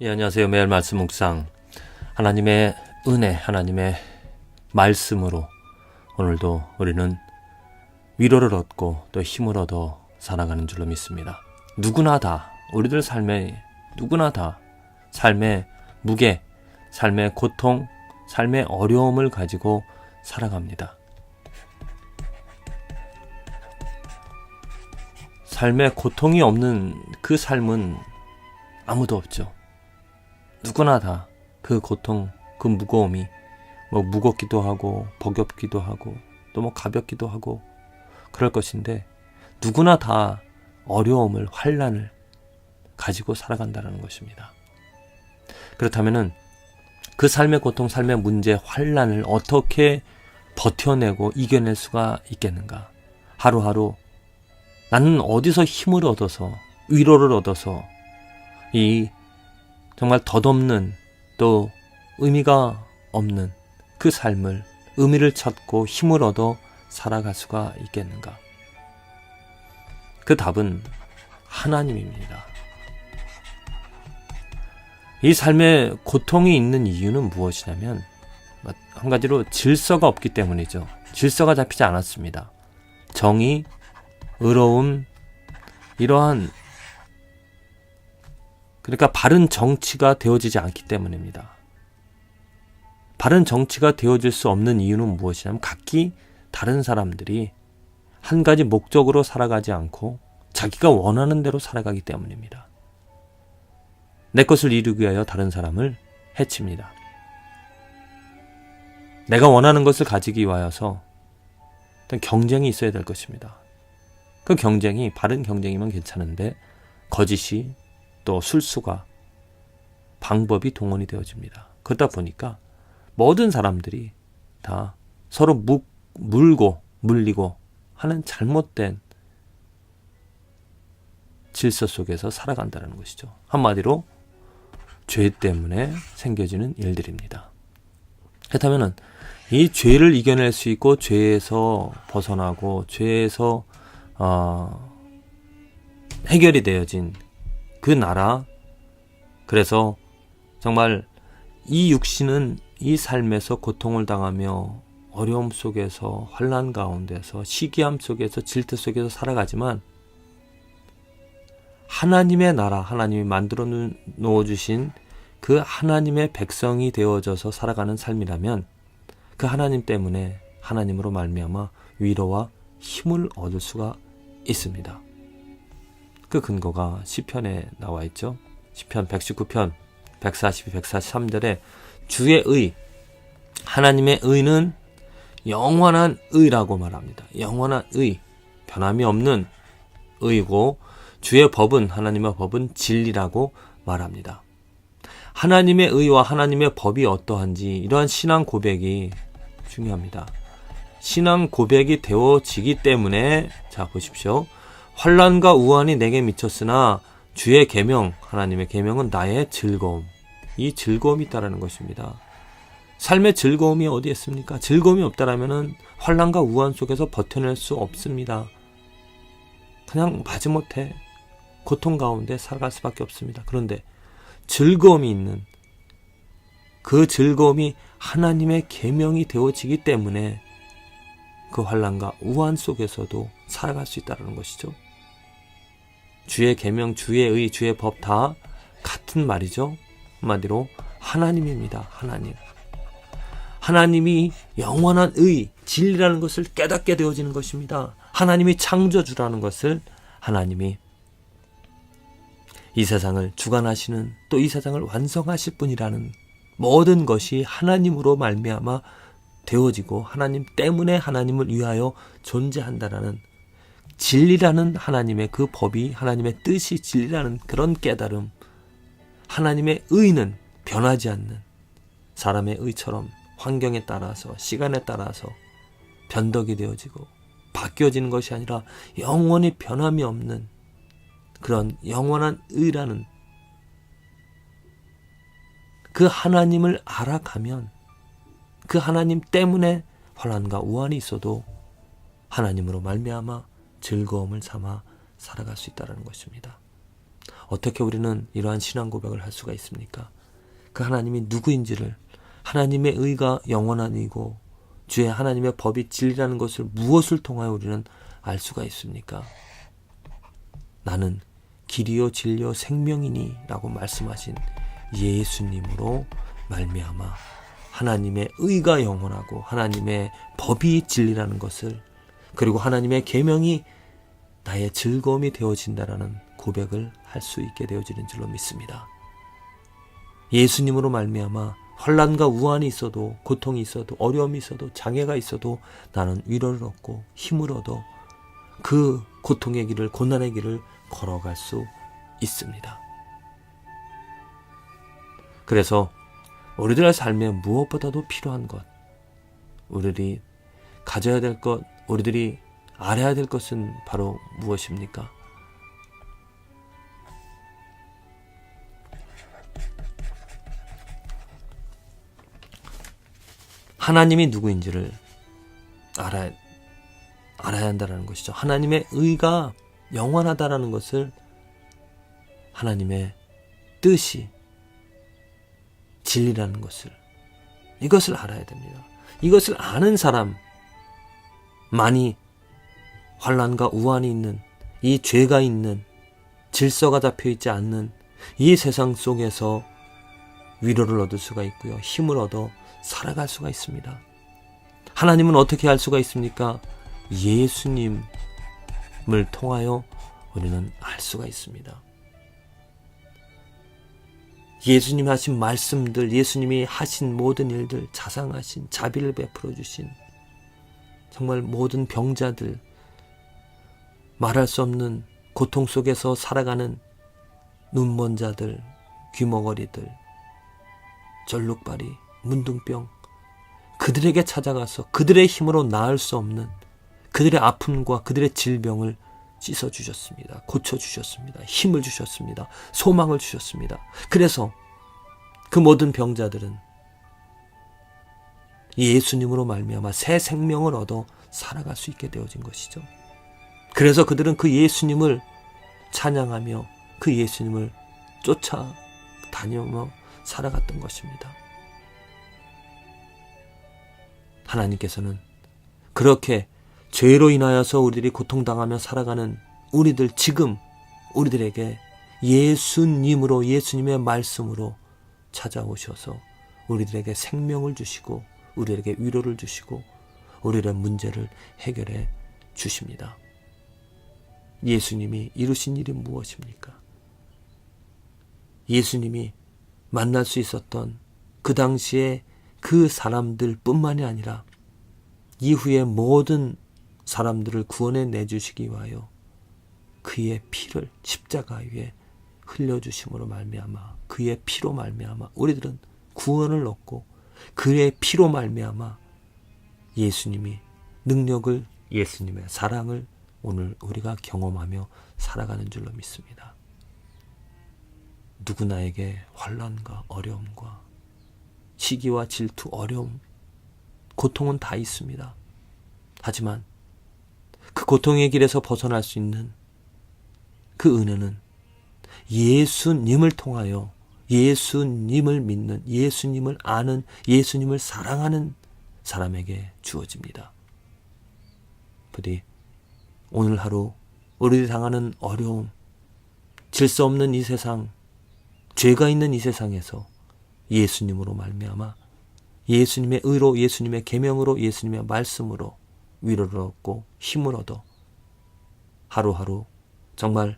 예, 안녕하세요. 매일 말씀 묵상 하나님의 은혜, 하나님의 말씀으로 오늘도 우리는 위로를 얻고 또 힘을 얻어 살아가는 줄로 믿습니다. 누구나 다 우리들 삶에 누구나 다 삶의 무게, 삶의 고통, 삶의 어려움을 가지고 살아갑니다. 삶의 고통이 없는 그 삶은 아무도 없죠. 누구나 다 그 고통, 그 무거움이 무겁기도 하고 버겁기도 하고 또 가볍기도 하고 그럴 것인데 누구나 다 어려움을, 환난을 가지고 살아간다는 것입니다. 그렇다면은 그 삶의 고통, 삶의 문제, 환난을 어떻게 버텨내고 이겨낼 수가 있겠는가? 하루하루 나는 어디서 힘을 얻어서 위로를 얻어서 이 정말 덧없는 또 의미가 없는 그 삶을 의미를 찾고 힘을 얻어 살아갈 수가 있겠는가? 그 답은 하나님입니다. 이 삶에 고통이 있는 이유는 무엇이냐면 한 가지로 질서가 없기 때문이죠. 질서가 잡히지 않았습니다. 정의, 의로움, 이러한 그러니까 바른 정치가 되어지지 않기 때문입니다. 바른 정치가 되어질 수 없는 이유는 무엇이냐면 각기 다른 사람들이 한 가지 목적으로 살아가지 않고 자기가 원하는 대로 살아가기 때문입니다. 내 것을 이루기 위하여 다른 사람을 해칩니다. 내가 원하는 것을 가지기 위하여서 일단 경쟁이 있어야 될 것입니다. 그 경쟁이 바른 경쟁이면 괜찮은데 거짓이 또 술수가 방법이 동원이 되어집니다. 그러다 보니까 모든 사람들이 다 서로 물고 물리고 하는 잘못된 질서 속에서 살아간다는 것이죠. 한마디로 죄 때문에 생겨지는 일들입니다. 그렇다면 이 죄를 이겨낼 수 있고 죄에서 벗어나고 죄에서 해결이 되어진 그 나라, 그래서 정말 이 육신은 이 삶에서 고통을 당하며 어려움 속에서 환난 가운데서 시기함 속에서 질투 속에서 살아가지만 하나님의 나라, 하나님이 만들어 놓아주신 그 하나님의 백성이 되어져서 살아가는 삶이라면 그 하나님 때문에 하나님으로 말미암아 위로와 힘을 얻을 수가 있습니다. 그 근거가 시편에 나와 있죠. 시편 119편 142, 143절에 주의 의, 하나님의 의는 영원한 의라고 말합니다. 영원한 의, 변함이 없는 의고 주의 법은, 하나님의 법은 진리라고 말합니다. 하나님의 의와 하나님의 법이 어떠한지 이러한 신앙 고백이 중요합니다. 신앙 고백이 되어지기 때문에 자 보십시오. 환난과 우환이 내게 미쳤으나 주의 계명, 하나님의 계명은 나의 즐거움. 이 즐거움이 있다라는 것입니다. 삶의 즐거움이 어디에 있습니까? 즐거움이 없다라면은 환난과 우환 속에서 버텨낼 수 없습니다. 그냥 마지못해 고통 가운데 살아갈 수밖에 없습니다. 그런데 즐거움이 있는 그 즐거움이 하나님의 계명이 되어지기 때문에 그 환난과 우환 속에서도 살아갈 수 있다는 것이죠. 주의 계명, 주의 의, 주의 법 다 같은 말이죠. 한마디로 하나님입니다. 하나님. 하나님이 영원한 의, 진리라는 것을 깨닫게 되어지는 것입니다. 하나님이 창조주라는 것을 하나님이 이 세상을 주관하시는 또 이 세상을 완성하실 분이라는 모든 것이 하나님으로 말미암아 되어지고 하나님 때문에 하나님을 위하여 존재한다라는 진리라는 하나님의 그 법이 하나님의 뜻이 진리라는 그런 깨달음, 하나님의 의는 변하지 않는 사람의 의처럼 환경에 따라서 시간에 따라서 변덕이 되어지고 바뀌어지는 것이 아니라 영원히 변함이 없는 그런 영원한 의라는 그 하나님을 알아가면 그 하나님 때문에 환난과 우환이 있어도 하나님으로 말미암아 즐거움을 삼아 살아갈 수 있다는 것입니다. 어떻게 우리는 이러한 신앙 고백을 할 수가 있습니까? 그 하나님이 누구인지를, 하나님의 의가 영원한 의고 주의 하나님의 법이 진리라는 것을 무엇을 통하여 우리는 알 수가 있습니까? 나는 길이요 진리요 생명이니 라고 말씀하신 예수님으로 말미암아 하나님의 의가 영원하고 하나님의 법이 진리라는 것을, 그리고 하나님의 계명이 나의 즐거움이 되어진다라는 고백을 할 수 있게 되어지는 줄로 믿습니다. 예수님으로 말미암아 환난과 우환이 있어도, 고통이 있어도, 어려움이 있어도, 장애가 있어도 나는 위로를 얻고 힘을 얻어 그 고통의 길을, 고난의 길을 걸어갈 수 있습니다. 그래서 우리들의 삶에 무엇보다도 필요한 것, 우리들이 가져야 될 것, 우리들이 알아야 될 것은 바로 무엇입니까? 하나님이 누구인지를 알아야 한다는 것이죠. 하나님의 의가 영원하다라는 것을, 하나님의 뜻이 진리라는 것을, 이것을 알아야 됩니다. 이것을 아는 사람만이 환난과 우환이 있는, 이 죄가 있는, 질서가 잡혀있지 않는 이 세상 속에서 위로를 얻을 수가 있고요. 힘을 얻어 살아갈 수가 있습니다. 하나님은 어떻게 알 수가 있습니까? 예수님을 통하여 우리는 알 수가 있습니다. 예수님이 하신 말씀들, 예수님이 하신 모든 일들, 자상하신 자비를 베풀어 주신 정말 모든 병자들, 말할 수 없는 고통 속에서 살아가는 눈먼 자들, 귀머거리들, 절룩발이, 문둥병, 그들에게 찾아가서 그들의 힘으로 나을 수 없는 그들의 아픔과 그들의 질병을 씻어주셨습니다. 고쳐주셨습니다. 힘을 주셨습니다. 소망을 주셨습니다. 그래서 그 모든 병자들은 예수님으로 말미암아 새 생명을 얻어 살아갈 수 있게 되어진 것이죠. 그래서 그들은 그 예수님을 찬양하며 그 예수님을 쫓아다니며 살아갔던 것입니다. 하나님께서는 그렇게 죄로 인하여서 우리들이 고통당하며 살아가는 우리들, 지금 우리들에게 예수님으로, 예수님의 말씀으로 찾아오셔서 우리들에게 생명을 주시고 우리에게 위로를 주시고 우리의 문제를 해결해 주십니다. 예수님이 이루신 일이 무엇입니까? 예수님이 만날 수 있었던 그 당시에 그 사람들 뿐만이 아니라 이후에 모든 사람들을 구원해 내주시기 위하여 그의 피를 십자가 위에 흘려주심으로 말미암아, 그의 피로 말미암아 우리들은 구원을 얻고 그의 피로 말미암아 예수님이 능력을, 예수님의 사랑을 오늘 우리가 경험하며 살아가는 줄로 믿습니다. 누구나에게 환난과 어려움과 시기와 질투, 어려움, 고통은 다 있습니다. 하지만 그 고통의 길에서 벗어날 수 있는 그 은혜는 예수님을 통하여 예수님을 믿는, 예수님을 아는, 예수님을 사랑하는 사람에게 주어집니다. 부디 오늘 하루 우리들이 당하는 어려움, 질서 없는 이 세상, 죄가 있는 이 세상에서 예수님으로 말미암아 예수님의 의로, 예수님의 계명으로, 예수님의 말씀으로 위로를 얻고 힘을 얻어 하루하루 정말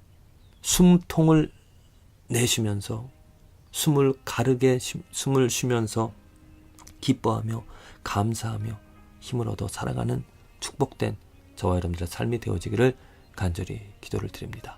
숨통을 내쉬면서 숨을 가르게 숨을 쉬면서 기뻐하며 감사하며 힘을 얻어 살아가는 축복된 저와 여러분들의 삶이 되어지기를 간절히 기도를 드립니다.